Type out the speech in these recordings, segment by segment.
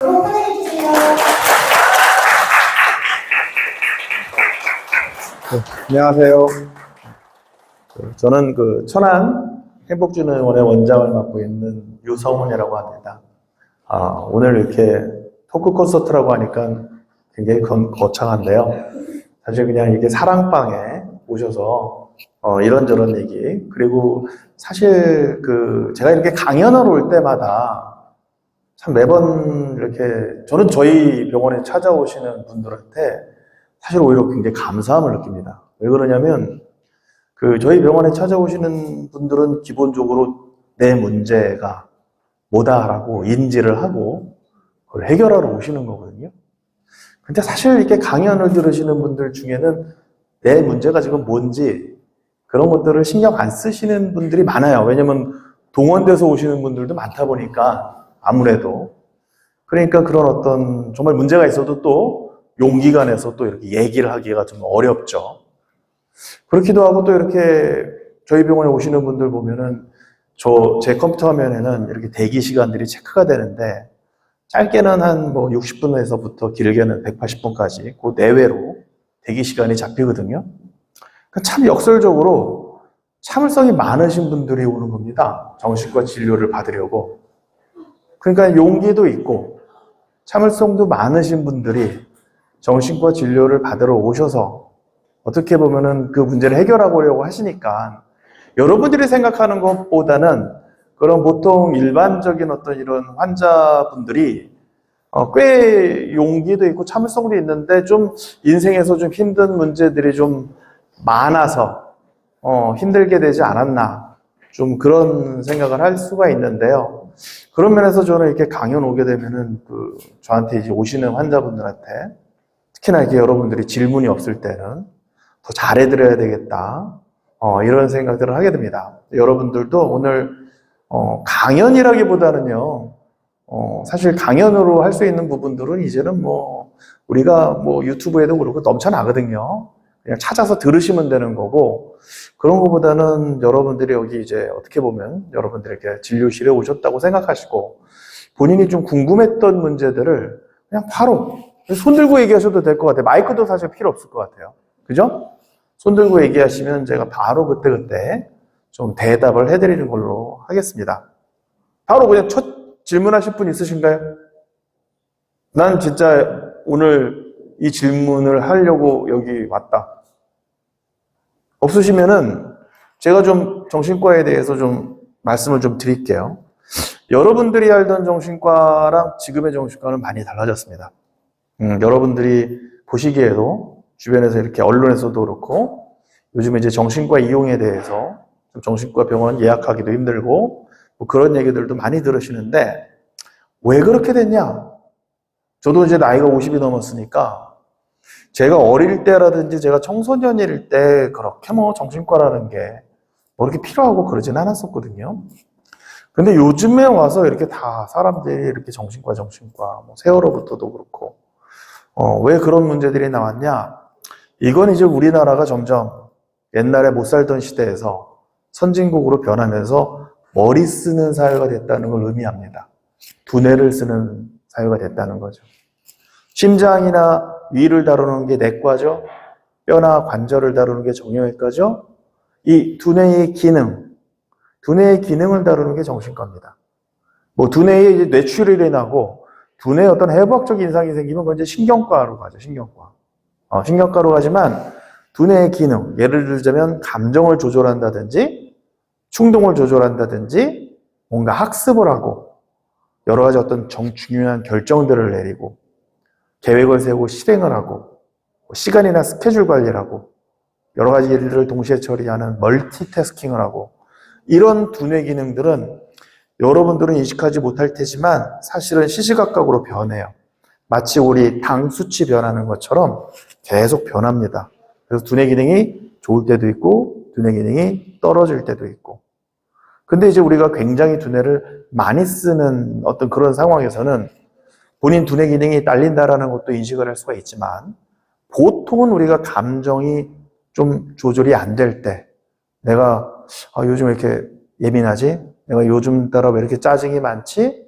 환영해주세요. 안녕하세요. 저는 천안 행복주는원의 원장을 맡고 있는 유성훈이라고 합니다. 오늘 이렇게 토크 콘서트라고 하니까 굉장히 거창한데요. 사실 그냥 이게 사랑방에 오셔서 이런저런 얘기, 그리고 사실 제가 이렇게 강연을 올 때마다 참 매번 이렇게 저는 저희 병원에 찾아오시는 분들한테 사실 오히려 굉장히 감사함을 느낍니다. 왜 그러냐면 저희 병원에 찾아오시는 분들은 기본적으로 내 문제가 뭐다라고 인지를 하고 그걸 해결하러 오시는 거거든요. 근데 사실 이렇게 강연을 들으시는 분들 중에는 내 문제가 지금 뭔지 그런 것들을 신경 안 쓰시는 분들이 많아요. 왜냐면 동원돼서 오시는 분들도 많다 보니까 아무래도. 그러니까 그런 어떤 정말 문제가 있어도 또 용기가 내서 또 이렇게 얘기를 하기가 좀 어렵죠. 그렇기도 하고 또 이렇게 저희 병원에 오시는 분들 보면은 제 컴퓨터 화면에는 이렇게 대기 시간들이 체크가 되는데 짧게는 한 60분에서부터 길게는 180분까지 그 내외로 대기 시간이 잡히거든요. 그러니까 참 역설적으로 참을성이 많으신 분들이 오는 겁니다. 정신과 진료를 받으려고. 그러니까 용기도 있고 참을성도 많으신 분들이 정신과 진료를 받으러 오셔서 어떻게 보면은 그 문제를 해결하려고 하시니까 여러분들이 생각하는 것보다는 그런 보통 일반적인 어떤 이런 환자분들이 꽤 용기도 있고 참을성도 있는데 좀 인생에서 좀 힘든 문제들이 좀 많아서 힘들게 되지 않았나 좀 그런 생각을 할 수가 있는데요. 그런 면에서 저는 이렇게 강연 오게 되면은 저한테 이제 오시는 환자분들한테 특히나 이렇게 여러분들이 질문이 없을 때는 더 잘해드려야 되겠다. 이런 생각들을 하게 됩니다. 여러분들도 오늘 강연이라기보다는요. 사실 강연으로 할 수 있는 부분들은 이제는 우리가 유튜브에도 그렇고 넘쳐나거든요. 그냥 찾아서 들으시면 되는 거고 그런 것보다는 여러분들이 여기 이제 어떻게 보면 여러분들에게 진료실에 오셨다고 생각하시고 본인이 좀 궁금했던 문제들을 그냥 바로 손 들고 얘기하셔도 될 것 같아요. 마이크도 사실 필요 없을 것 같아요. 그죠? 손 들고 얘기하시면 제가 바로 그때그때 좀 대답을 해드리는 걸로 하겠습니다. 바로 그냥 첫 질문하실 분 있으신가요? 난 진짜 오늘 이 질문을 하려고 여기 왔다. 없으시면은 제가 좀 정신과에 대해서 좀 말씀을 좀 드릴게요. 여러분들이 알던 정신과랑 지금의 정신과는 많이 달라졌습니다. 여러분들이 보시기에도 주변에서 이렇게 언론에서도 그렇고 요즘에 이제 정신과 이용에 대해서 정신과 병원 예약하기도 힘들고 그런 얘기들도 많이 들으시는데 왜 그렇게 됐냐? 저도 이제 나이가 50이 넘었으니까 제가 어릴 때라든지 제가 청소년일 때 그렇게 정신과라는 게 이렇게 필요하고 그러진 않았었거든요. 근데 요즘에 와서 이렇게 다 사람들이 이렇게 정신과 세월호부터도 그렇고 왜 그런 문제들이 나왔냐? 이건 이제 우리나라가 점점 옛날에 못 살던 시대에서 선진국으로 변하면서 머리 쓰는 사회가 됐다는 걸 의미합니다. 두뇌를 쓰는 사회가 됐다는 거죠. 심장이나 위를 다루는 게 내과죠. 뼈나 관절을 다루는 게 정형외과죠. 이 두뇌의 기능을 다루는 게 정신과입니다. 두뇌에 이제 뇌출혈이 나고 두뇌에 어떤 해부학적 인상이 생기면 그건 이제 신경과로 가죠. 신경과로 가지만 두뇌의 기능, 예를 들자면 감정을 조절한다든지 충동을 조절한다든지 뭔가 학습을 하고 여러 가지 어떤 중요한 결정들을 내리고 계획을 세우고 실행을 하고 시간이나 스케줄 관리를 하고 여러 가지 일들을 동시에 처리하는 멀티태스킹을 하고 이런 두뇌 기능들은 여러분들은 인식하지 못할 테지만 사실은 시시각각으로 변해요. 마치 우리 당 수치 변하는 것처럼 계속 변합니다. 그래서 두뇌 기능이 좋을 때도 있고 두뇌 기능이 떨어질 때도 있고 근데 이제 우리가 굉장히 두뇌를 많이 쓰는 어떤 그런 상황에서는 본인 두뇌 기능이 딸린다라는 것도 인식을 할 수가 있지만 보통은 우리가 감정이 좀 조절이 안 될 때 내가 요즘 왜 이렇게 예민하지? 내가 요즘 따라 왜 이렇게 짜증이 많지?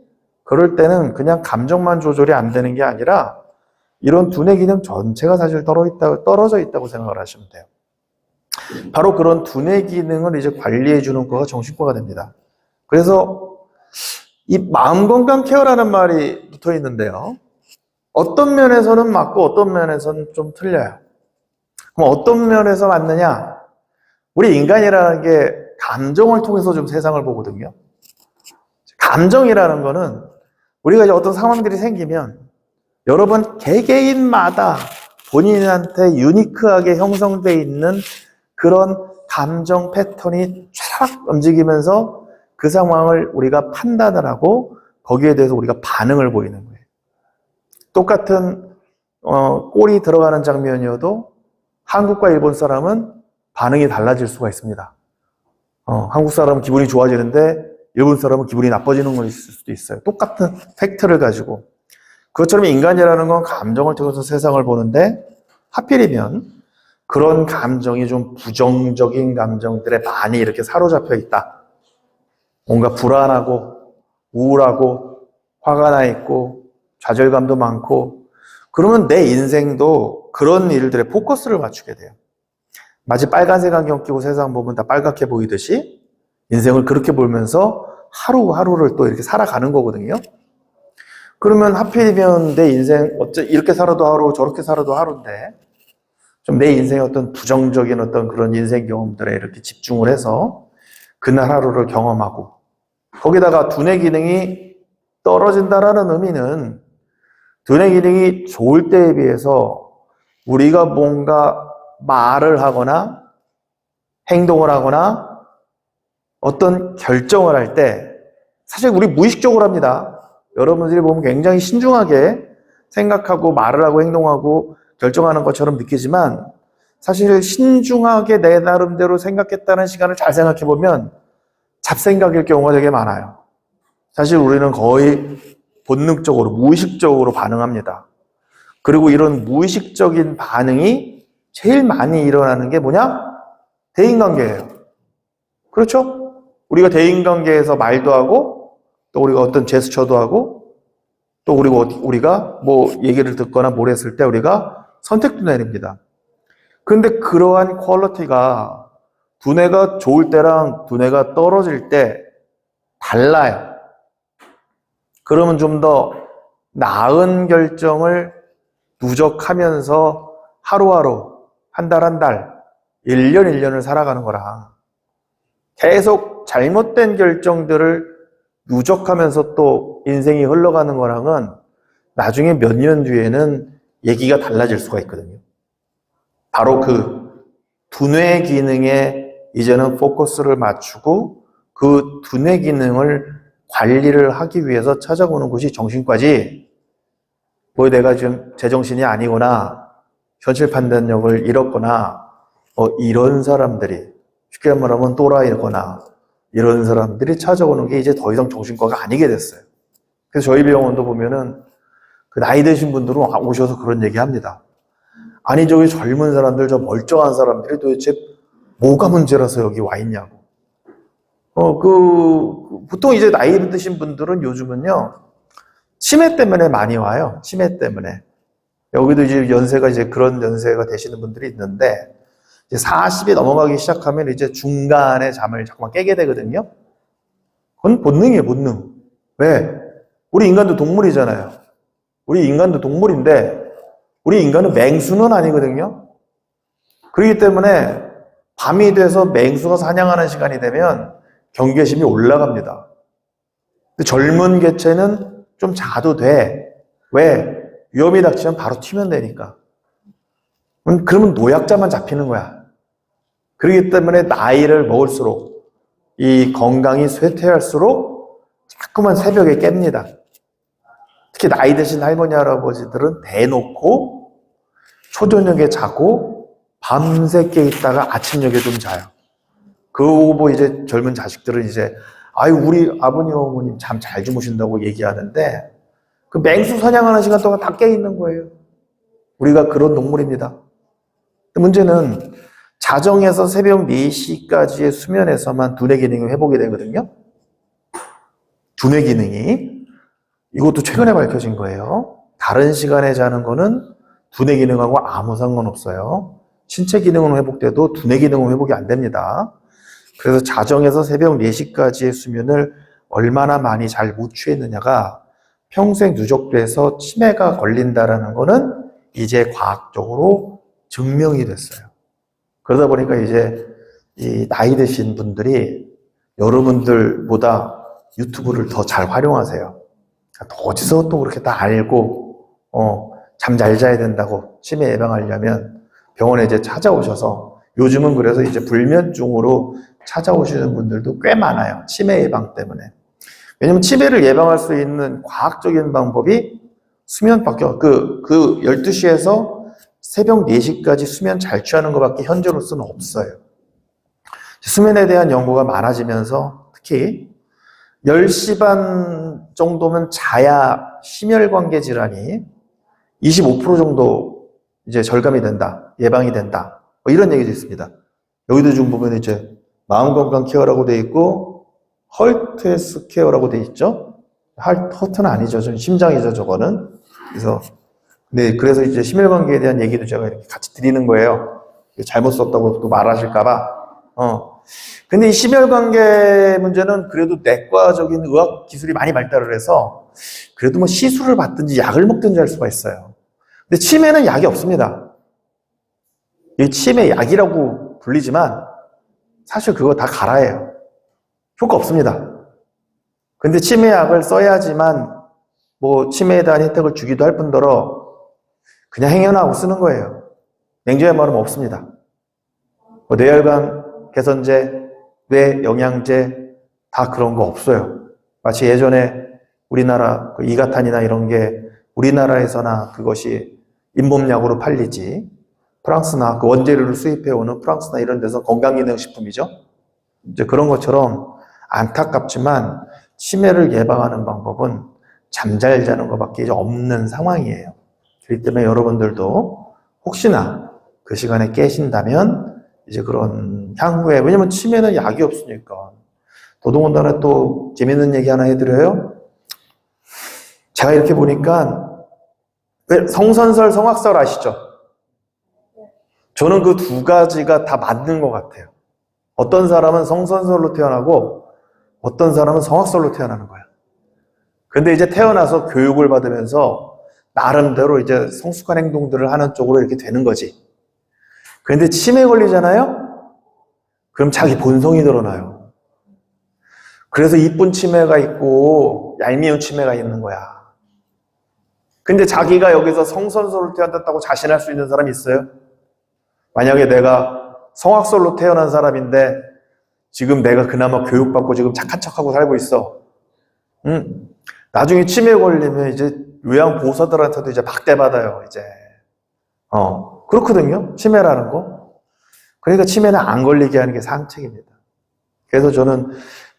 그럴 때는 그냥 감정만 조절이 안 되는 게 아니라 이런 두뇌 기능 전체가 사실 떨어져 있다고 생각을 하시면 돼요. 바로 그런 두뇌 기능을 이제 관리해 주는 거가 정신과가 됩니다. 그래서 이 마음건강 케어라는 말이 붙어 있는데요. 어떤 면에서는 맞고 어떤 면에서는 좀 틀려요. 그럼 어떤 면에서 맞느냐? 우리 인간이라는 게 감정을 통해서 좀 세상을 보거든요. 감정이라는 거는 우리가 이제 어떤 상황들이 생기면 여러분 개개인마다 본인한테 유니크하게 형성되어 있는 그런 감정 패턴이 쫙 움직이면서 그 상황을 우리가 판단을 하고 거기에 대해서 우리가 반응을 보이는 거예요. 똑같은 골이 들어가는 장면이어도 한국과 일본 사람은 반응이 달라질 수가 있습니다. 한국 사람은 기분이 좋아지는데 일본 사람은 기분이 나빠지는 건 있을 수도 있어요. 똑같은 팩트를 가지고. 그것처럼 인간이라는 건 감정을 통해서 세상을 보는데 하필이면 그런 감정이 좀 부정적인 감정들에 많이 이렇게 사로잡혀 있다. 뭔가 불안하고 우울하고 화가 나 있고 좌절감도 많고 그러면 내 인생도 그런 일들에 포커스를 맞추게 돼요. 마치 빨간색 안경 끼고 세상 보면 다 빨갛게 보이듯이 인생을 그렇게 보면서 하루하루를 또 이렇게 살아가는 거거든요. 그러면 하필이면 내 인생 이렇게 살아도 하루 저렇게 살아도 하루인데 좀 내 인생의 어떤 부정적인 어떤 그런 인생 경험들에 이렇게 집중을 해서 그날 하루를 경험하고 거기다가 두뇌 기능이 떨어진다라는 의미는 두뇌 기능이 좋을 때에 비해서 우리가 뭔가 말을 하거나 행동을 하거나 어떤 결정을 할 때 사실 우리 무의식적으로 합니다. 여러분들이 보면 굉장히 신중하게 생각하고 말을 하고 행동하고 결정하는 것처럼 느끼지만 사실 신중하게 내 나름대로 생각했다는 시간을 잘 생각해 보면 잡생각일 경우가 되게 많아요. 사실 우리는 거의 본능적으로 무의식적으로 반응합니다. 그리고 이런 무의식적인 반응이 제일 많이 일어나는 게 뭐냐? 대인관계예요. 그렇죠? 우리가 대인관계에서 말도 하고 또 우리가 어떤 제스처도 하고 또 우리가 뭐 얘기를 듣거나 뭘 했을 때 우리가 선택도 내립니다. 그런데 그러한 퀄리티가 두뇌가 좋을 때랑 두뇌가 떨어질 때 달라요. 그러면 좀 더 나은 결정을 누적하면서 하루하루, 한 달 한 달, 1년 1년을 살아가는 거랑 계속 잘못된 결정들을 누적하면서 또 인생이 흘러가는 거랑은 나중에 몇 년 뒤에는 얘기가 달라질 수가 있거든요. 바로 그 두뇌 기능에 이제는 포커스를 맞추고 그 두뇌 기능을 관리를 하기 위해서 찾아오는 곳이 정신과지, 뭐 내가 지금 제정신이 아니거나 현실 판단력을 잃었거나 이런 사람들이 쉽게 말하면 또라이거나 이런 사람들이 찾아오는 게 이제 더 이상 정신과가 아니게 됐어요. 그래서 저희 병원도 보면은 그 나이 드신 분들은 오셔서 그런 얘기 합니다. 아니 저기 젊은 사람들, 저 멀쩡한 사람들이 도대체 뭐가 문제라서 여기 와 있냐고. 보통 이제 나이 드신 분들은 요즘은요, 치매 때문에 많이 와요. 치매 때문에. 여기도 이제 연세가 이제 그런 연세가 되시는 분들이 있는데, 이제 40이 넘어가기 시작하면 이제 중간에 잠을 자꾸만 깨게 되거든요. 그건 본능이에요, 본능. 왜? 우리 인간도 동물이잖아요. 우리 인간도 동물인데, 우리 인간은 맹수는 아니거든요. 그렇기 때문에 밤이 돼서 맹수가 사냥하는 시간이 되면 경계심이 올라갑니다. 근데 젊은 개체는 좀 자도 돼. 왜? 위험이 닥치면 바로 튀면 되니까. 그러면 노약자만 잡히는 거야. 그렇기 때문에 나이를 먹을수록 이 건강이 쇠퇴할수록 자꾸만 새벽에 깹니다. 특히 나이 드신 할머니 할아버지들은 대놓고 초저녁에 자고 밤새 깨 있다가 아침녘에 좀 자요. 그거 보고 이제 젊은 자식들은 이제 아유 우리 아버님 어머님 잠 잘 주무신다고 얘기하는데 그 맹수 사냥하는 시간 동안 다 깨 있는 거예요. 우리가 그런 동물입니다. 문제는 자정에서 새벽 4시까지의 수면에서만 두뇌 기능이 회복이 되거든요. 두뇌 기능이. 이것도 최근에 밝혀진 거예요. 다른 시간에 자는 거는 두뇌 기능하고 아무 상관없어요. 신체 기능은 회복돼도 두뇌 기능은 회복이 안 됩니다. 그래서 자정에서 새벽 4시까지의 수면을 얼마나 많이 잘 못 취했느냐가 평생 누적돼서 치매가 걸린다라는 거는 이제 과학적으로 증명이 됐어요. 그러다 보니까 이제 이 나이 드신 분들이 여러분들보다 유튜브를 더 잘 활용하세요. 어디서 또 그렇게 다 알고, 잠 잘 자야 된다고 치매 예방하려면 병원에 이제 찾아오셔서 요즘은 그래서 이제 불면증으로 찾아오시는 분들도 꽤 많아요. 치매 예방 때문에. 왜냐면 치매를 예방할 수 있는 과학적인 방법이 수면밖에, 12시에서 새벽 4시까지 수면 잘 취하는 것밖에 현재로서는 없어요. 수면에 대한 연구가 많아지면서 특히 10시 반 정도면 자야 심혈관계 질환이 25% 정도 이제 절감이 된다, 예방이 된다. 뭐 이런 얘기도 있습니다. 여기도 지금 보면 이제 마음건강 케어라고 돼 있고, 헐트 헬스 케어라고 돼 있죠? 헐트는 아니죠. 심장이죠, 저거는. 그래서 이제 심혈관계에 대한 얘기도 제가 이렇게 같이 드리는 거예요. 잘못 썼다고 또 말하실까봐. 근데 이 심혈관계 문제는 그래도 내과적인 의학 기술이 많이 발달을 해서 그래도 뭐 시술을 받든지 약을 먹든지 할 수가 있어요. 근데 치매는 약이 없습니다. 이 치매 약이라고 불리지만 사실 그거 다 가라예요. 효과 없습니다. 근데 치매약을 써야지만 뭐 치매에 대한 혜택을 주기도 할 뿐더러 그냥 행여나고 쓰는 거예요. 냉정히 말하면 없습니다. 뭐 뇌혈관 개선제, 뇌 영양제 다 그런 거 없어요. 마치 예전에 우리나라 그 이가탄이나 이런 게 우리나라에서나 그것이 잇몸약으로 팔리지, 프랑스나 그 원재료를 수입해오는 프랑스나 이런 데서 건강기능식품이죠. 이제 그런 것처럼 안타깝지만 치매를 예방하는 방법은 잠잘 자는 것밖에 없는 상황이에요. 그렇기 때문에 여러분들도 혹시나 그 시간에 깨신다면 이제 그런 향후에, 왜냐면 치매는 약이 없으니까. 더더군다나 또 재밌는 얘기 하나 해드려요. 제가 이렇게 보니까 성선설, 성악설 아시죠? 저는 그 두 가지가 다 맞는 것 같아요. 어떤 사람은 성선설로 태어나고 어떤 사람은 성악설로 태어나는 거야. 근데 이제 태어나서 교육을 받으면서 나름대로 이제 성숙한 행동들을 하는 쪽으로 이렇게 되는 거지. 그런데 치매 걸리잖아요? 그럼 자기 본성이 드러나요. 그래서 이쁜 치매가 있고 얄미운 치매가 있는 거야. 근데 자기가 여기서 성선설로 태어났다고 자신할 수 있는 사람이 있어요? 만약에 내가 성악설로 태어난 사람인데 지금 내가 그나마 교육받고 지금 착한 척하고 살고 있어. 나중에 치매 걸리면 이제 요양보호사들한테도 이제 박대받아요, 이제. 그렇거든요. 치매라는 거. 그러니까 치매는 안 걸리게 하는 게 상책입니다. 그래서 저는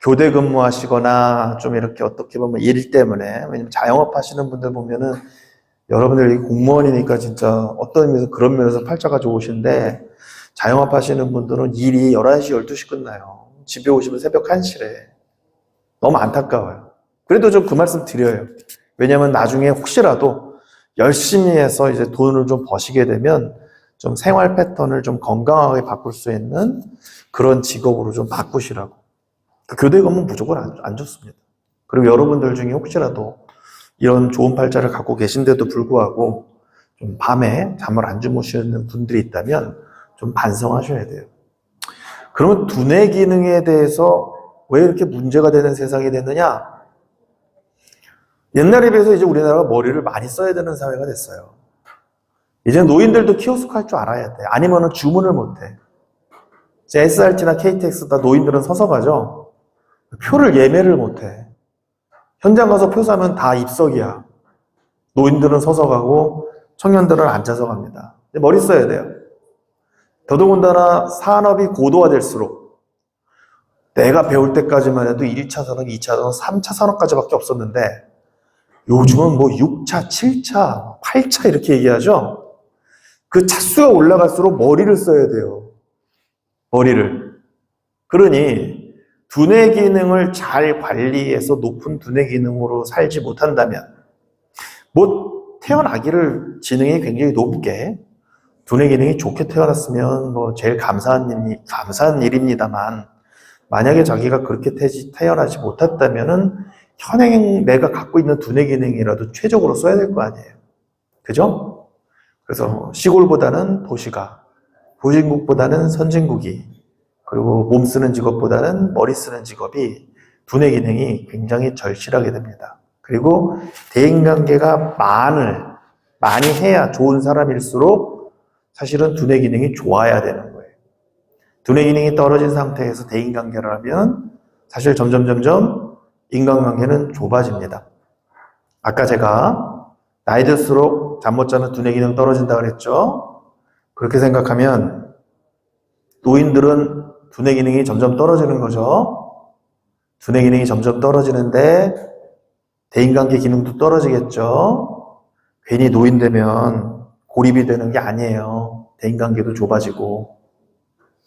교대 근무하시거나 좀 이렇게 어떻게 보면 일 때문에, 왜냐면 자영업 하시는 분들 보면은 여러분들이 공무원이니까 진짜 어떤 의미에서 그런 면에서 팔자가 좋으신데, 자영업 하시는 분들은 일이 11시, 12시 끝나요. 집에 오시면 새벽 1시래. 너무 안타까워요. 그래도 좀 그 말씀 드려요. 왜냐면 나중에 혹시라도 열심히 해서 이제 돈을 좀 버시게 되면 좀 생활 패턴을 좀 건강하게 바꿀 수 있는 그런 직업으로 좀 바꾸시라고. 그 교대 근무는 무조건 안 좋습니다. 그리고 여러분들 중에 혹시라도 이런 좋은 팔자를 갖고 계신데도 불구하고 좀 밤에 잠을 안 주무시는 분들이 있다면 좀 반성하셔야 돼요. 그러면 두뇌 기능에 대해서 왜 이렇게 문제가 되는 세상이 됐느냐? 옛날에 비해서 이제 우리나라가 머리를 많이 써야 되는 사회가 됐어요. 이제 노인들도 키오스크 할 줄 알아야 돼. 아니면은 주문을 못 해. SRT나 KTX 다 노인들은 서서 가죠. 표를 예매를 못 해. 현장 가서 표 사면 다 입석이야. 노인들은 서서 가고 청년들은 앉아서 갑니다. 머리 써야 돼요. 더더군다나 산업이 고도화될수록 내가 배울 때까지만 해도 1차 산업, 2차 산업, 3차 산업까지밖에 없었는데 요즘은 뭐 6차, 7차, 8차 이렇게 얘기하죠. 그 차수가 올라갈수록 머리를 써야 돼요. 머리를. 그러니 두뇌 기능을 잘 관리해서 높은 두뇌 기능으로 살지 못한다면, 뭐 태어나기를 지능이 굉장히 높게 두뇌 기능이 좋게 태어났으면 뭐 제일 감사한 일입니다만, 만약에 자기가 그렇게 태어나지 못했다면은 현행 내가 갖고 있는 두뇌 기능이라도 최적으로 써야 될 거 아니에요. 그죠? 그래서 시골보다는 도시가, 후진국보다는 선진국이, 그리고 몸 쓰는 직업보다는 머리 쓰는 직업이 두뇌 기능이 굉장히 절실하게 됩니다. 그리고 대인관계가 많이 해야 좋은 사람일수록 사실은 두뇌 기능이 좋아야 되는 거예요. 두뇌 기능이 떨어진 상태에서 대인관계를 하면 사실 점점 인간관계는 좁아집니다. 아까 제가 나이 들수록 잠 못 자면 두뇌 기능 떨어진다고 그랬죠? 그렇게 생각하면 노인들은 두뇌 기능이 점점 떨어지는 거죠. 두뇌 기능이 점점 떨어지는데 대인관계 기능도 떨어지겠죠. 괜히 노인 되면 고립이 되는 게 아니에요. 대인관계도 좁아지고.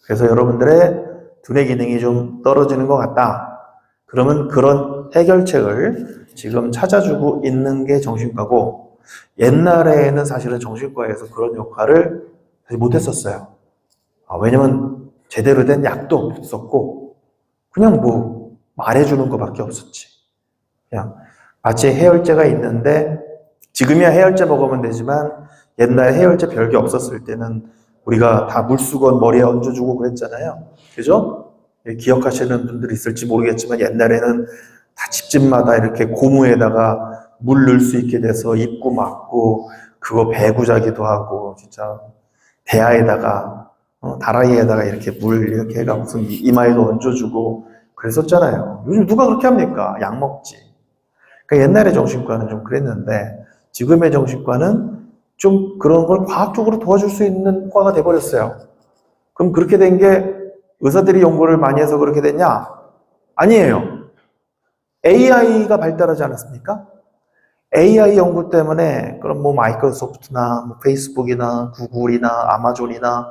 그래서 여러분들의 두뇌 기능이 좀 떨어지는 것 같다. 그러면 그런 해결책을 지금 찾아주고 있는 게 정신과고, 옛날에는 사실은 정신과에서 그런 역할을 사실 못했었어요. 왜냐면 제대로 된 약도 없었고 그냥 뭐 말해주는 것밖에 없었지. 그냥 마치 해열제가 있는데, 지금이야 해열제 먹으면 되지만 옛날에 해열제 별게 없었을 때는 우리가 다 물수건 머리에 얹어주고 그랬잖아요. 그죠? 기억하시는 분들이 있을지 모르겠지만 옛날에는 다 집집마다 이렇게 고무에다가 물 넣을 수 있게 돼서 입고 막고, 그거 배구자기도 하고, 진짜 대야에다가 다라이에다가 이렇게 물 이렇게 해가 무슨 이마에도 얹어주고 그랬었잖아요. 요즘 누가 그렇게 합니까? 약 먹지. 그러니까 옛날의 정신과는 좀 그랬는데, 지금의 정신과는 좀 그런 걸 과학적으로 도와줄 수 있는 과가 돼버렸어요. 그럼 그렇게 된 게 의사들이 연구를 많이 해서 그렇게 됐냐? 아니에요. AI가 발달하지 않았습니까? AI 연구 때문에 그럼 뭐 마이크로소프트나 뭐 페이스북이나 구글이나 아마존이나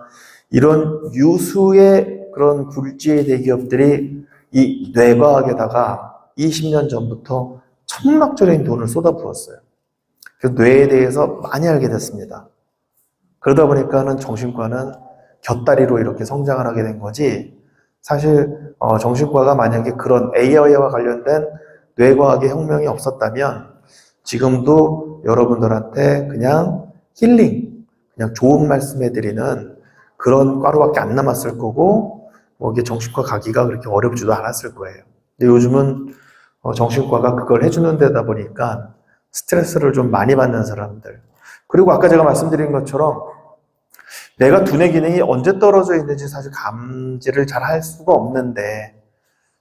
이런 유수의 그런 굴지의 대기업들이 이 뇌과학에다가 20년 전부터 천막적인 돈을 쏟아부었어요. 그래서 뇌에 대해서 많이 알게 됐습니다. 그러다 보니까는 정신과는 곁다리로 이렇게 성장을 하게 된 거지, 사실 정신과가 만약에 그런 AI와 관련된 뇌과학의 혁명이 없었다면 지금도 여러분들한테 그냥 힐링, 그냥 좋은 말씀 해드리는 그런 과로밖에 안 남았을 거고, 뭐 이게 정신과 가기가 그렇게 어렵지도 않았을 거예요. 근데 요즘은 정신과가 그걸 해주는 데다 보니까 스트레스를 좀 많이 받는 사람들, 그리고 아까 제가 말씀드린 것처럼 내가 두뇌 기능이 언제 떨어져 있는지 사실 감지를 잘 할 수가 없는데,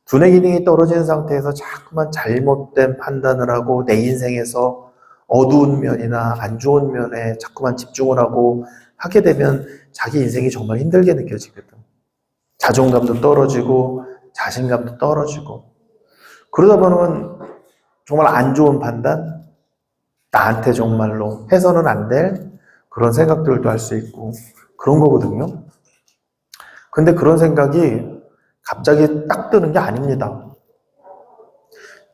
두뇌 기능이 떨어진 상태에서 자꾸만 잘못된 판단을 하고 내 인생에서 어두운 면이나 안 좋은 면에 자꾸만 집중을 하고 하게 되면 자기 인생이 정말 힘들게 느껴지거든. 자존감도 떨어지고 자신감도 떨어지고, 그러다 보면 정말 안 좋은 판단, 나한테 정말로 해서는 안 될 그런 생각들도 할 수 있고 그런 거거든요. 근데 그런 생각이 갑자기 딱 드는 게 아닙니다.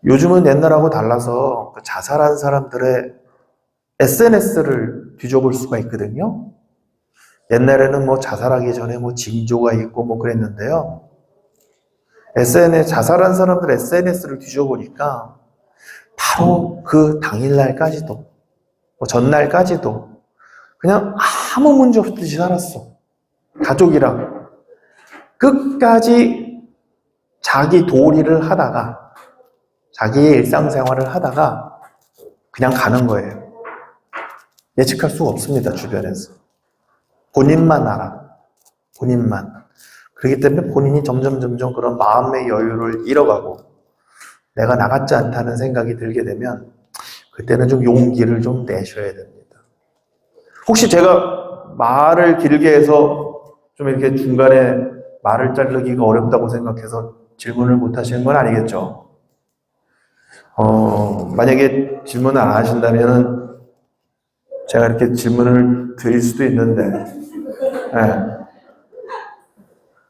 요즘은 옛날하고 달라서 자살한 사람들의 SNS를 뒤져볼 수가 있거든요. 옛날에는 뭐 자살하기 전에 뭐 징조가 있고 뭐 그랬는데요. 자살한 사람들 SNS를 뒤져보니까 바로 그 당일날까지도, 뭐 전날까지도 그냥 아무 문제 없듯이 살았어. 가족이랑 끝까지 자기 도리를 하다가, 자기의 일상생활을 하다가 그냥 가는 거예요. 예측할 수가 없습니다, 주변에서. 본인만 알아. 본인만. 그렇기 때문에 본인이 점점 그런 마음의 여유를 잃어가고 내가 나같지 않다는 생각이 들게 되면 그때는 좀 용기를 좀 내셔야 됩니다. 혹시 제가 말을 길게 해서 좀 이렇게 중간에 말을 자르기가 어렵다고 생각해서 질문을 못 하시는 건 아니겠죠? 만약에 질문을 안 하신다면 제가 이렇게 질문을 드릴 수도 있는데, 네.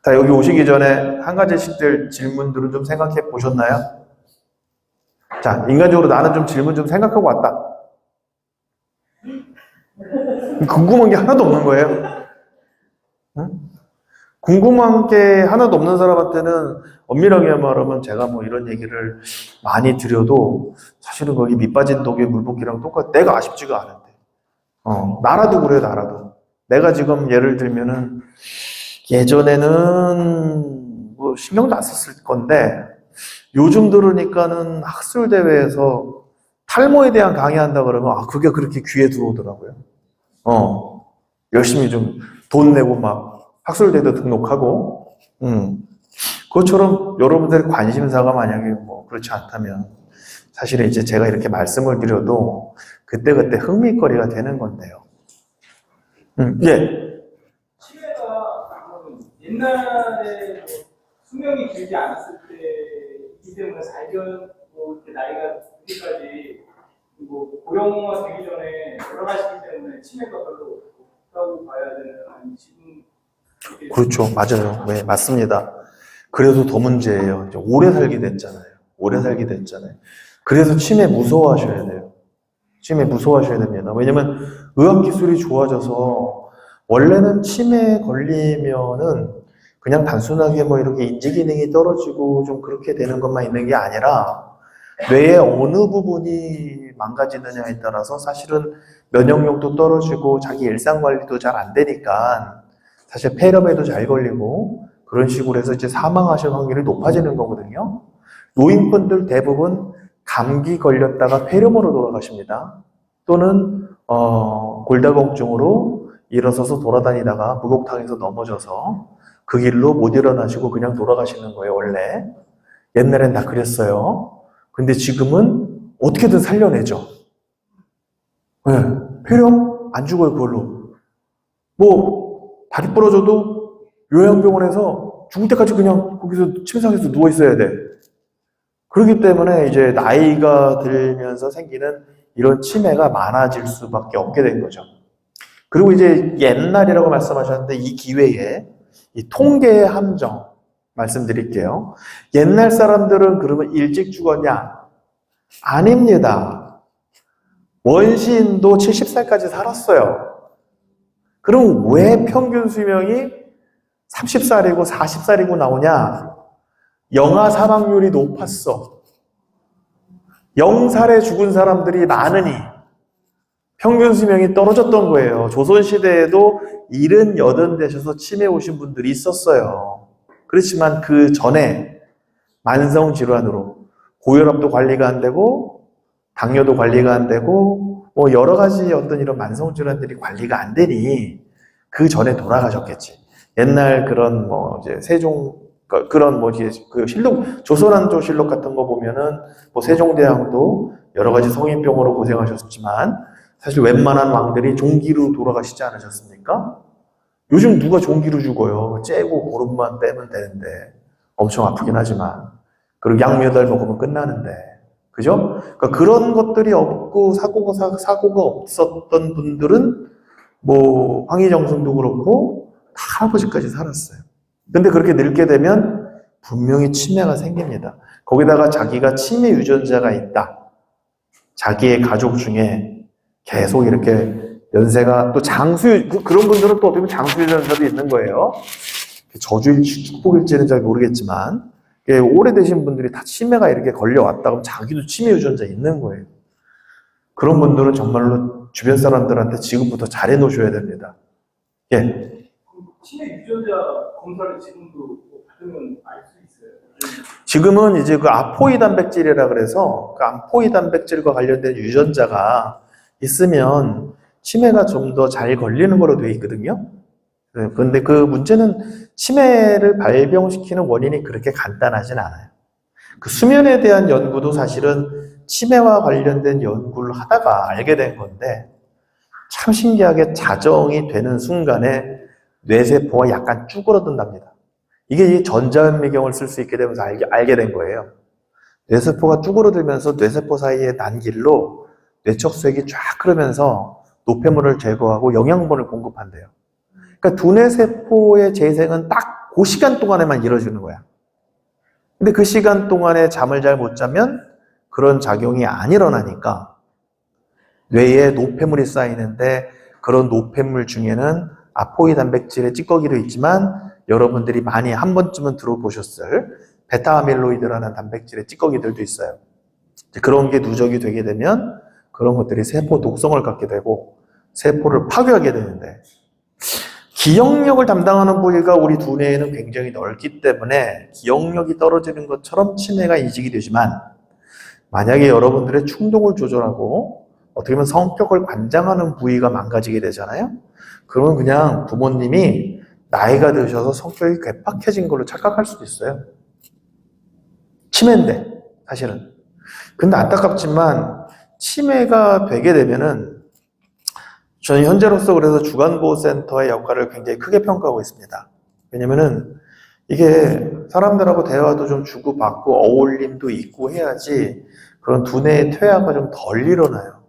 다 여기 오시기 전에 한 가지씩들 질문들을 좀 생각해 보셨나요? 자, 인간적으로 나는 좀 질문 좀 생각하고 왔다. 궁금한 게 하나도 없는 거예요. 응? 궁금한 게 하나도 없는 사람한테는 엄밀하게 말하면 제가 뭐 이런 얘기를 많이 드려도 사실은 거기 밑 빠진 독에 물 붓기랑 똑같아. 내가 아쉽지가 않은데. 나라도 그래요, 나라도. 내가 지금 예를 들면은 예전에는 뭐 신경도 안 썼을 건데 요즘 들으니까는 학술대회에서 탈모에 대한 강의한다 그러면 그게 그렇게 귀에 들어오더라고요. 열심히 좀 돈 내고 막 학술대도 등록하고, 그것처럼 여러분들의 관심사가 만약에 뭐 그렇지 않다면 사실은 이제 제가 이렇게 말씀을 드려도 그때그때 흥미거리가 되는 건데요. 예. 치매가 옛날에 뭐 수명이 길지 않았을 때이기 때문에 살견 뭐 이렇게 나이가 들기까지 그리고 고령화 되기 전에 돌아가시기 때문에 치매가 별로 없다고 봐야 되는 아니 지금 그렇죠. 맞아요. 네, 맞습니다. 그래서 더 문제예요. 이제 오래 살게 됐잖아요. 오래 살게 됐잖아요. 그래서 치매 무서워하셔야 돼요. 치매 무서워하셔야 됩니다. 왜냐면 의학기술이 좋아져서 원래는 치매에 걸리면은 그냥 단순하게 뭐 이렇게 인지기능이 떨어지고 좀 그렇게 되는 것만 있는 게 아니라 뇌의 어느 부분이 망가지느냐에 따라서 사실은 면역력도 떨어지고 자기 일상관리도 잘 안 되니까 사실 폐렴에도 잘 걸리고 그런 식으로 해서 이제 사망하실 확률이 높아지는 거거든요. 노인분들 대부분 감기 걸렸다가 폐렴으로 돌아가십니다. 또는 골다공증으로 일어서서 돌아다니다가 목욕탕에서 넘어져서 그 길로 못 일어나시고 그냥 돌아가시는 거예요, 원래. 옛날엔 다 그랬어요. 근데 지금은 어떻게든 살려내죠. 네, 폐렴 안 죽어요, 그걸로. 뭐 다리 부러져도 요양병원에서 죽을 때까지 그냥 거기서 침상에서 누워 있어야 돼. 그렇기 때문에 이제 나이가 들면서 생기는 이런 치매가 많아질 수밖에 없게 된 거죠. 그리고 이제 옛날이라고 말씀하셨는데 이 기회에 이 통계의 함정 말씀드릴게요. 옛날 사람들은 그러면 일찍 죽었냐? 아닙니다. 원시인도 70살까지 살았어요. 그럼 왜 평균 수명이 30살이고 40살이고 나오냐? 영아 사망률이 높았어. 0살에 죽은 사람들이 많으니 평균 수명이 떨어졌던 거예요. 조선시대에도 70, 80 되셔서 치매 오신 분들이 있었어요. 그렇지만 그 전에 만성질환으로 고혈압도 관리가 안 되고 당뇨도 관리가 안 되고 뭐 여러 가지 어떤 이런 만성질환들이 관리가 안 되니 그 전에 돌아가셨겠지. 옛날 그런 뭐 이제 세종 그런 뭐 이제 그 실록 조선왕조 실록 같은 거 보면은 뭐 세종대왕도 여러 가지 성인병으로 고생하셨지만 사실 웬만한 왕들이 종기로 돌아가시지 않으셨습니까? 요즘 누가 종기로 죽어요? 째고 고름만 빼면 되는데 엄청 아프긴 하지만 그리고 약 몇 알 먹으면 끝나는데 그죠? 그러니까 그런 것들이 없고 사고가 없었던 분들은 뭐 황희정승도 그렇고 다 할아버지까지 살았어요. 근데 그렇게 늙게 되면 분명히 치매가 생깁니다. 거기다가 자기가 치매 유전자가 있다. 자기의 가족 중에 계속 이렇게 연세가 또 그런 분들은 또 어떻게 보면 장수 유전자도 있는 거예요. 저주일지 축복일지는 잘 모르겠지만 오래되신 분들이 다 치매가 이렇게 걸려왔다 그러면 자기도 치매 유전자 있는 거예요. 그런 분들은 정말로 주변 사람들한테 지금부터 잘해 놓으셔야 됩니다. 예. 치매 유전자 검사를 지금도 받으면 알 수 있어요? 지금은 이제 그 아포이 단백질이라 그래서 그 아포이 단백질과 관련된 유전자가 있으면 치매가 좀 더 잘 걸리는 거로 되어 있거든요. 그런데 그 문제는 치매를 발병시키는 원인이 그렇게 간단하진 않아요. 그 수면에 대한 연구도 사실은 치매와 관련된 연구를 하다가 알게 된 건데 참 신기하게 자정이 되는 순간에 뇌세포가 약간 쭈그러든답니다. 이게 전자현미경을 쓸 수 있게 되면서 알게 된 거예요. 뇌세포가 쭈그러들면서 뇌세포 사이의 난길로 뇌척수액이 쫙 흐르면서 노폐물을 제거하고 영양분을 공급한대요. 그러니까 두뇌세포의 재생은 딱 그 시간 동안에만 이루어지는 거야. 근데 그 시간 동안에 잠을 잘 못 자면 그런 작용이 안 일어나니까 뇌에 노폐물이 쌓이는데 그런 노폐물 중에는 아포이 단백질의 찌꺼기도 있지만 여러분들이 많이 한 번쯤은 들어보셨을 베타아밀로이드라는 단백질의 찌꺼기들도 있어요. 그런 게 누적이 되게 되면 그런 것들이 세포 독성을 갖게 되고 세포를 파괴하게 되는데 기억력을 담당하는 부위가 우리 두뇌에는 굉장히 넓기 때문에 기억력이 떨어지는 것처럼 치매가 인식이 되지만 만약에 여러분들의 충동을 조절하고 어떻게 보면 성격을 관장하는 부위가 망가지게 되잖아요. 그러면 그냥 부모님이 나이가 드셔서 성격이 괴팍해진 걸로 착각할 수도 있어요. 치매인데 사실은. 근데 안타깝지만 치매가 되게 되면은 저는 현재로서 그래서 주간보호센터의 역할을 굉장히 크게 평가하고 있습니다. 왜냐면은 이게 사람들하고 대화도 좀 주고받고 어울림도 있고 해야지 그런 두뇌의 퇴화가 좀 덜 일어나요.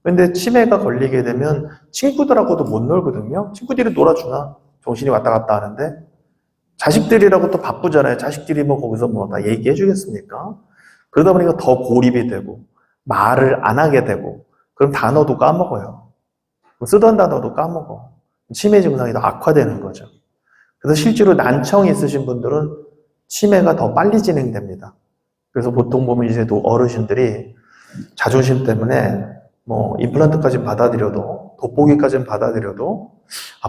근데 치매가 걸리게 되면 친구들하고도 못 놀거든요. 친구들이 놀아주나? 정신이 왔다 갔다 하는데 자식들이라고 또 바쁘잖아요. 자식들이 뭐 거기서 뭐 다 얘기해 주겠습니까? 그러다 보니까 더 고립이 되고 말을 안 하게 되고 그럼 단어도 까먹어요. 쓰던 단어도 까먹어. 치매 증상이 더 악화되는 거죠. 그래서 실제로 난청이 있으신 분들은 치매가 더 빨리 진행됩니다. 그래서 보통 보면 이제 어르신들이 자존심 때문에 뭐 임플란트까지 받아들여도 돋보기까지는 받아들여도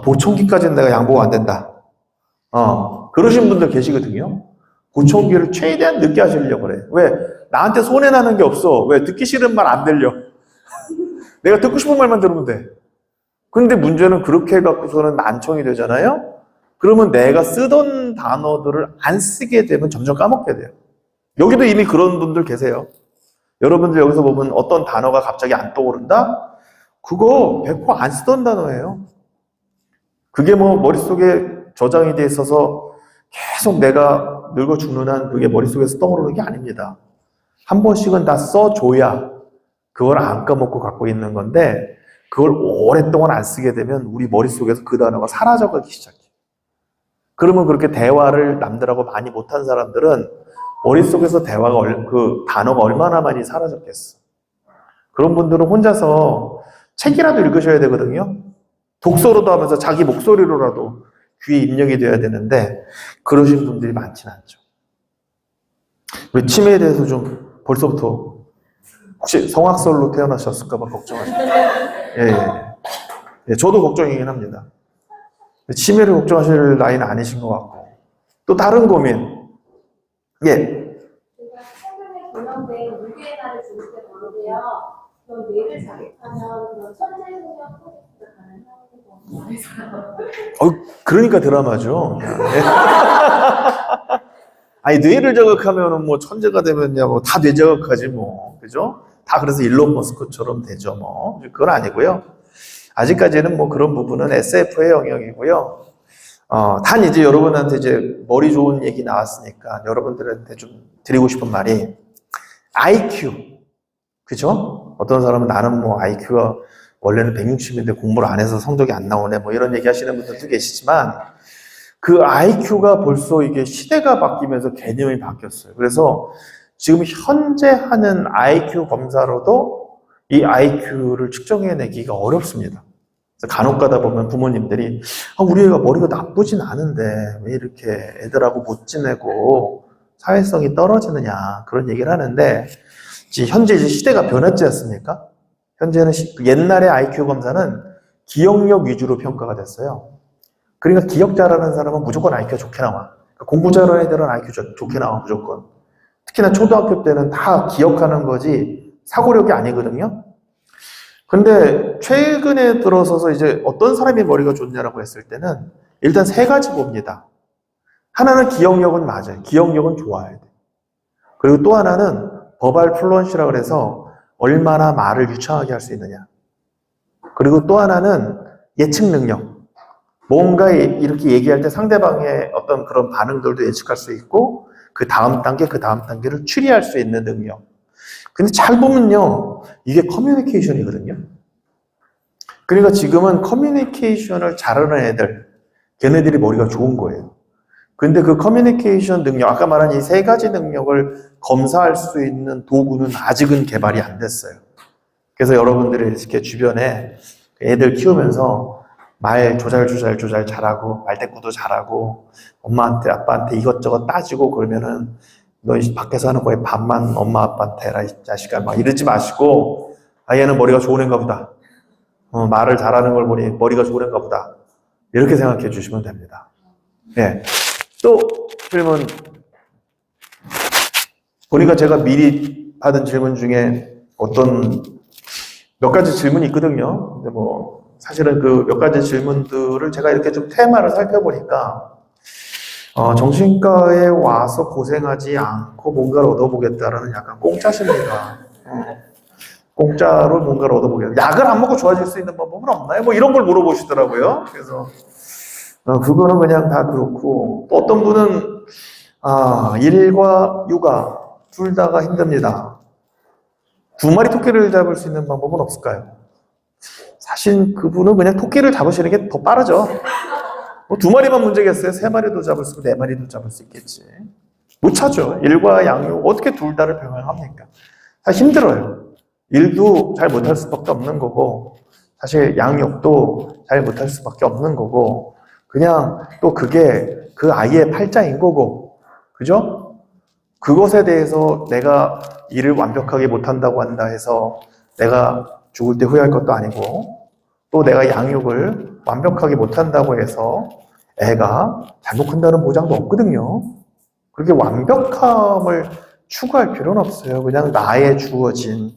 보청기까지는 내가 양보가 안 된다. 그러신 분들 계시거든요. 보청기를 최대한 늦게 하시려고 그래. 왜? 나한테 손해나는 게 없어. 왜? 듣기 싫은 말 안 들려. 내가 듣고 싶은 말만 들으면 돼. 근데 문제는 그렇게 해갖고서는 난청이 되잖아요? 그러면 내가 쓰던 단어들을 안 쓰게 되면 점점 까먹게 돼요. 여기도 이미 그런 분들 계세요. 여러분들 여기서 보면 어떤 단어가 갑자기 안 떠오른다? 그거 100% 안 쓰던 단어예요. 그게 뭐 머릿속에 저장이 돼 있어서 계속 내가 늙어 죽는 한 그게 머릿속에서 떠오르는 게 아닙니다. 한 번씩은 다 써줘야 그걸 안 까먹고 갖고 있는 건데 그걸 오랫동안 안 쓰게 되면 우리 머릿속에서 그 단어가 사라져가기 시작해요. 그러면 그렇게 대화를 남들하고 많이 못한 사람들은 머릿속에서 그 단어가 얼마나 많이 사라졌겠어. 그런 분들은 혼자서 책이라도 읽으셔야 되거든요. 독서로도 하면서 자기 목소리로라도 귀에 입력이 돼야 되는데 그러신 분들이 많지는 않죠. 우리 치매에 대해서 좀 벌써부터 혹시 성악설로 태어나셨을까봐 걱정하시죠. 예, 저도 걱정이긴 합니다. 치매를 걱정하실 나이는 아니신 것 같고. 또 다른 고민. 예. 제가 최근에 개명된 무게의 날을 지을 때 보는데요. 그런 뇌를 자극하면 그런 천재능력 프로젝트가 가능하고 그러니까 드라마죠. 아니, 뇌를 자극하면은 뭐 천재가 되면야 뭐 다 뇌 자극하지 뭐. 그죠? 다 그래서 일론 머스크처럼 되죠 뭐. 그건 아니고요. 아직까지는 뭐 그런 부분은 SF의 영역이고요. 단 이제 여러분한테 이제 머리 좋은 얘기 나왔으니까 여러분들한테 좀 드리고 싶은 말이 IQ. 그죠? 어떤 사람은 나는 뭐 IQ가 원래는 160인데 공부를 안 해서 성적이 안 나오네 뭐 이런 얘기 하시는 분들도 계시지만 그 IQ가 벌써 이게 시대가 바뀌면서 개념이 바뀌었어요. 그래서 지금 현재 하는 IQ 검사로도 이 IQ를 측정해내기가 어렵습니다. 그래서 간혹 가다 보면 부모님들이 우리 애가 머리가 나쁘진 않은데 왜 이렇게 애들하고 못 지내고 사회성이 떨어지느냐 그런 얘기를 하는데 현재 이제 시대가 변했지 않습니까? 현재는 옛날의 IQ 검사는 기억력 위주로 평가가 됐어요. 그러니까 기억 잘하는 사람은 무조건 IQ가 좋게 나와. 그러니까 공부 잘하는 애들은 IQ 좋게 나와 무조건. 특히나 초등학교 때는 다 기억하는 거지 사고력이 아니거든요. 근데 최근에 들어서서 이제 어떤 사람이 머리가 좋냐라고 했을 때는 일단 세 가지 봅니다. 하나는 기억력은 맞아요. 기억력은 좋아야 돼. 그리고 또 하나는 버발 플루언시라고 그래서 얼마나 말을 유창하게 할 수 있느냐. 그리고 또 하나는 예측 능력. 뭔가 이렇게 얘기할 때 상대방의 어떤 그런 반응들도 예측할 수 있고 그 다음 단계를 추리할 수 있는 능력. 근데 잘 보면요, 이게 커뮤니케이션이거든요. 그러니까 지금은 커뮤니케이션을 잘하는 애들, 걔네들이 머리가 좋은 거예요. 근데 그 커뮤니케이션 능력, 아까 말한 이 세 가지 능력을 검사할 수 있는 도구는 아직은 개발이 안 됐어요. 그래서 여러분들이 이렇게 주변에 애들 키우면서 말 조잘 잘하고, 말대꾸도 잘하고, 엄마한테, 아빠한테 이것저것 따지고 그러면은 너 밖에서 하는 거에 반만 엄마 아빠한테 해라, 이 자식아. 막 이러지 마시고, 아, 얘는 머리가 좋은 애인가 보다. 말을 잘하는 걸 보니 머리가 좋은 애인가 보다. 이렇게 생각해 주시면 됩니다. 예. 또 질문. 보니까 제가 미리 받은 질문 중에 어떤 몇 가지 질문이 있거든요. 근데 뭐 사실은 그 몇 가지 질문들을 제가 이렇게 좀 테마를 살펴보니까 정신과에 와서 고생하지 않고 뭔가를 얻어보겠다라는 약간 공짜 심리가 공짜로 뭔가를 얻어보겠다. 약을 안 먹고 좋아질 수 있는 방법은 없나요? 뭐 이런 걸 물어보시더라고요. 그래서 그거는 그냥 다 그렇고, 또 어떤 분은 일과 육아 둘 다가 힘듭니다. 두 마리 토끼를 잡을 수 있는 방법은 없을까요? 사실 그분은 그냥 토끼를 잡으시는 게 더 빠르죠. 뭐 두 마리만 문제겠어요? 세 마리도 잡을 수 있고 네 마리도 잡을 수 있겠지. 못 찾죠. 일과 양육 어떻게 둘 다를 병행합니까? 사실 힘들어요. 일도 잘 못할 수밖에 없는 거고, 사실 양육도 잘 못할 수밖에 없는 거고, 그냥 또 그게 그 아이의 팔자인 거고, 그죠? 그것에 대해서 내가 일을 완벽하게 못한다고 한다 해서 내가 죽을 때 후회할 것도 아니고, 또 내가 양육을 완벽하게 못한다고 해서 애가 잘못 큰다는 보장도 없거든요. 그렇게 완벽함을 추구할 필요는 없어요. 그냥 나의 주어진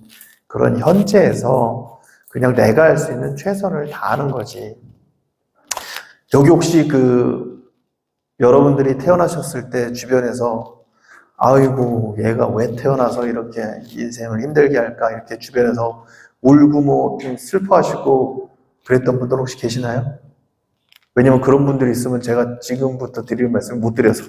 그런 현재에서 그냥 내가 할 수 있는 최선을 다하는 거지. 여기 혹시 여러분들이 태어나셨을 때 주변에서 아이고 얘가 왜 태어나서 이렇게 인생을 힘들게 할까 이렇게 주변에서 울고 뭐 좀 슬퍼하시고 그랬던 분들 혹시 계시나요? 왜냐면 그런 분들이 있으면 제가 지금부터 드리는 말씀을 못 드려서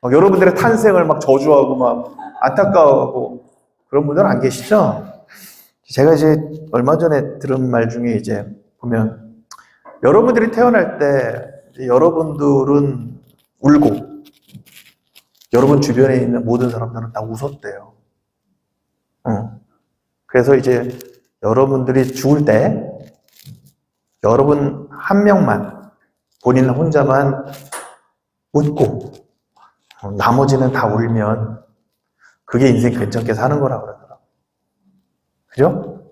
여러분들의 탄생을 막 저주하고 막 안타까워하고 그런 분들은 안 계시죠? 제가 이제 얼마 전에 들은 말 중에 이제 보면 여러분들이 태어날 때 여러분들은 울고 여러분 주변에 있는 모든 사람들은 다 웃었대요. 그래서 이제 여러분들이 죽을 때 여러분 한 명만 본인 혼자만 웃고 나머지는 다 울면 그게 인생 괜찮게 사는 거라고 그러더라고요. 그죠?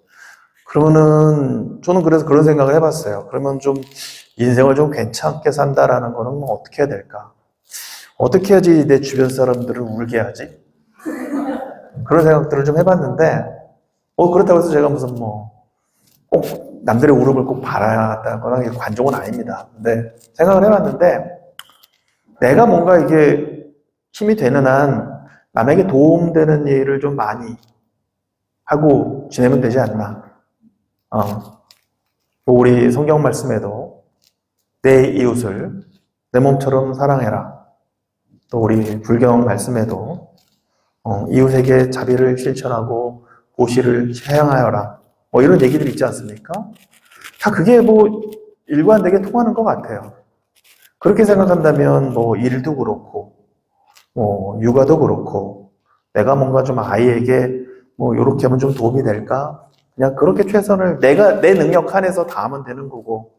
그러면은 저는 그래서 그런 생각을 해봤어요. 그러면 좀 인생을 좀 괜찮게 산다라는 거는 뭐 어떻게 해야 될까? 어떻게 해야지 내 주변 사람들을 울게 하지? 그런 생각들을 좀 해봤는데 그렇다고 해서 제가 무슨 꼭 남들의 울음을 꼭 바라다거나 관종은 아닙니다. 근데 생각을 해봤는데 내가 뭔가 이게 힘이 되는 한 남에게 도움되는 일을 좀 많이 하고 지내면 되지 않나. 우리 성경 말씀에도 내 이웃을 내 몸처럼 사랑해라. 또 우리 불경 말씀에도 이웃에게 자비를 실천하고 보시를 향하여라. 이런 얘기들이 있지 않습니까? 다 그게 일관되게 통하는 것 같아요. 그렇게 생각한다면 일도 그렇고 육아도 그렇고 내가 뭔가 좀 아이에게 요렇게 하면 좀 도움이 될까? 그냥 그렇게 최선을 내가 내 능력 한에서 다 하면 되는 거고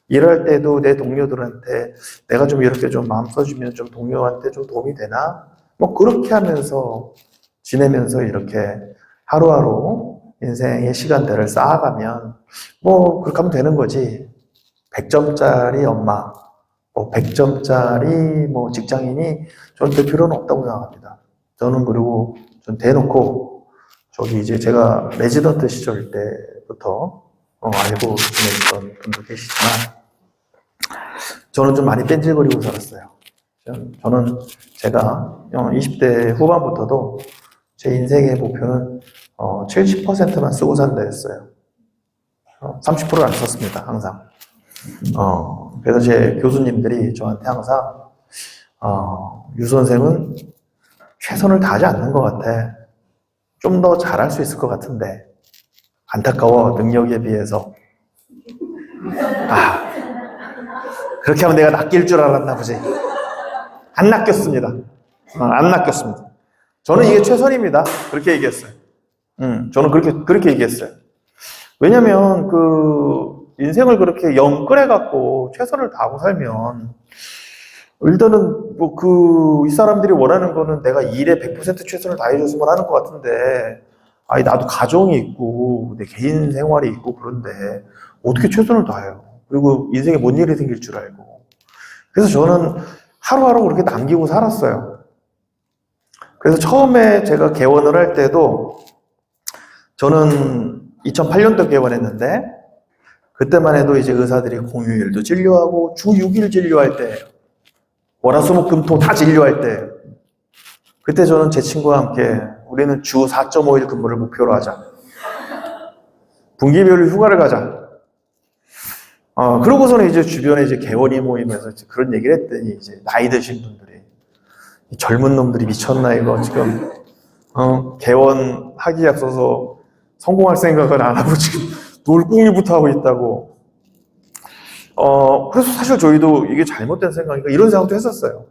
일할 때도 내 동료들한테 내가 좀 이렇게 좀 마음 써주면 좀 동료한테 좀 도움이 되나? 그렇게 하면서 지내면서 이렇게 하루하루 인생의 시간들을 쌓아가면 그렇게 하면 되는 거지. 100점짜리 엄마, 100점짜리 직장인이 저는 될 필요는 없다고 생각합니다. 저는 그리고 전 대놓고 저기 이제 제가 레지던트 시절 때부터 알고 지냈던 분도 계시지만 저는 좀 많이 뺀질거리고 살았어요. 저는 제가 20대 후반부터도 제 인생의 목표는 70%만 쓰고 산다 했어요. 30%를 안 썼습니다, 항상. 그래서 제 교수님들이 저한테 항상 유 선생은 최선을 다하지 않는 것 같아. 좀 더 잘할 수 있을 것 같은데 안타까워 능력에 비해서 그렇게 하면 내가 낚일 줄 알았나 보지. 안 낚였습니다. 안 낚였습니다. 저는 이게 최선입니다. 그렇게 얘기했어요. 저는 그렇게 얘기했어요. 왜냐면, 인생을 그렇게 영끌해갖고 최선을 다하고 살면, 일단은, 이 사람들이 원하는 거는 내가 일에 100% 최선을 다해줬으면 하는 것 같은데, 아니, 나도 가정이 있고, 내 개인 생활이 있고, 그런데, 어떻게 최선을 다해요? 그리고 인생에 뭔 일이 생길 줄 알고. 그래서 저는 하루하루 그렇게 남기고 살았어요. 그래서 처음에 제가 개원을 할 때도, 저는 2008년도 개원했는데, 그때만 해도 이제 의사들이 공휴일도 진료하고, 주 6일 진료할 때, 월화수목금토 다 진료할 때, 그때 저는 제 친구와 함께, 우리는 주 4.5일 근무를 목표로 하자. 분기별로 휴가를 가자. 그러고서는 이제 주변에 이제 개원이 모임에서 이제 그런 얘기를 했더니, 이제 나이 드신 분들이, 이 젊은 놈들이 미쳤나, 이거 지금, 개원하기에 앞서서 성공할 생각을 안 하고 지금 놀궁리부터 하고 있다고. 그래서 사실 저희도 이게 잘못된 생각인가, 이런 생각도 했었어요.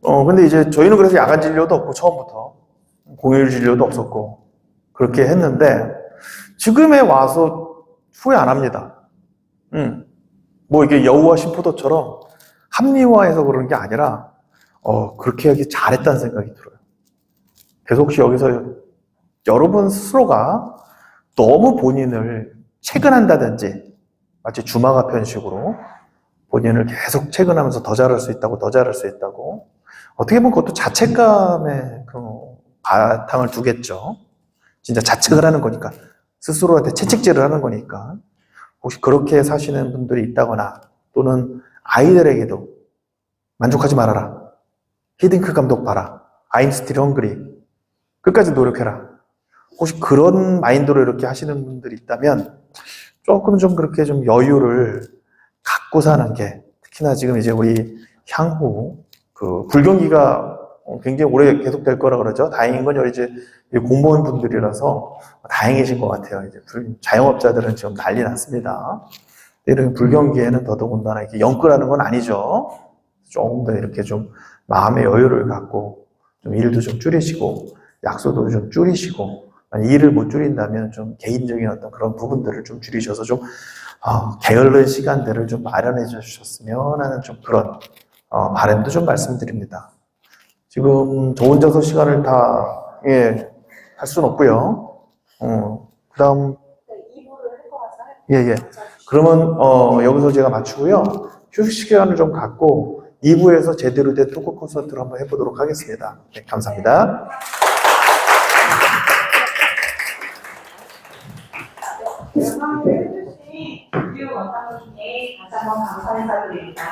근데 이제 저희는 그래서 야간 진료도 없고, 처음부터. 공휴일 진료도 없었고, 그렇게 했는데, 지금에 와서 후회 안 합니다. 뭐 이게 여우와 심포도처럼 합리화해서 그러는 게 아니라, 그렇게 하기 잘했다는 생각이 들어요. 계속 혹시 여기서 여러분 스스로가 너무 본인을 체근한다든지, 마치 주마가 편식으로 본인을 계속 체근하면서 더 잘할 수 있다고, 더 잘할 수 있다고, 어떻게 보면 그것도 자책감의 바탕을 두겠죠. 진짜 자책을 하는 거니까. 스스로한테 채찍질을 하는 거니까. 혹시 그렇게 사시는 분들이 있다거나, 또는 아이들에게도 만족하지 말아라. 히딩크 감독 봐라. I'm still hungry. 끝까지 노력해라. 혹시 그런 마인드로 이렇게 하시는 분들이 있다면, 조금 좀 그렇게 좀 여유를 갖고 사는 게, 특히나 지금 이제 우리 향후, 불경기가 굉장히 오래 계속될 거라 그러죠. 다행인 건 이제 공무원 분들이라서 다행이신 것 같아요. 이제 자영업자들은 지금 난리 났습니다. 이런 불경기에는 더더군다나 이렇게 영끌하는 건 아니죠. 조금 더 이렇게 좀 마음의 여유를 갖고 좀 일도 좀 줄이시고 약속도 좀 줄이시고, 일을 못 줄인다면 좀 개인적인 어떤 그런 부분들을 좀 줄이셔서 좀 게으른 시간들을 좀 마련해 주셨으면 하는 좀 그런 바람도 좀 말씀드립니다. 지금 저 혼자서 시간을 다, 할 수는 없고요. 그 다음. 2부를 할 것 같아요. 예. 그러면, 여기서 제가 마치고요. 휴식 시간을 좀 갖고 2부에서 제대로 된 토크 콘서트를 한번 해보도록 하겠습니다. 네, 감사합니다. 영상을 해주신 유료 원장님께 다시 한번 감사 인사드립니다.